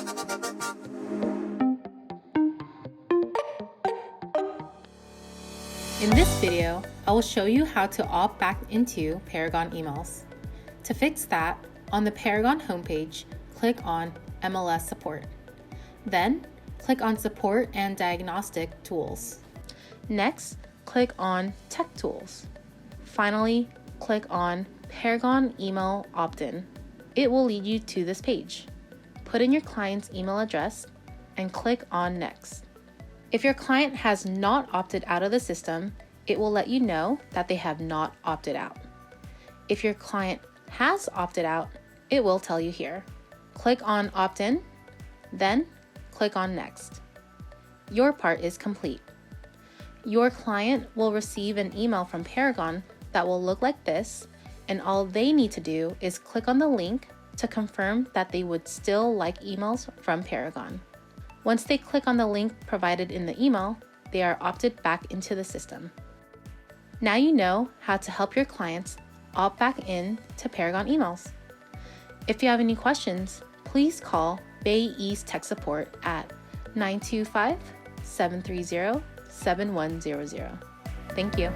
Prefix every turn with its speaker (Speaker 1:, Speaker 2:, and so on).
Speaker 1: In this video, I will show you how to opt back into Paragon emails. To fix that, on the Paragon homepage, click on MLS Support. Then, click on Support and Diagnostic Tools. Next, click on Tech Tools. Finally, click on Paragon Email Opt-in. It will lead you to this page. Put in your client's email address and click on Next. If your client has not opted out of the system, it will let you know that they have not opted out. If your client has opted out, it will tell you here. Click on Opt-in, then click on Next. Your part is complete. Your client will receive an email from Paragon that will look like this, and all they need to do is click on the link to confirm that they would still like emails from Paragon. Once they click on the link provided in the email, they are opted back into the system. Now you know how to help your clients opt back in to Paragon emails. If you have any questions, please call Bay East Tech Support at 925-730-7100. Thank you.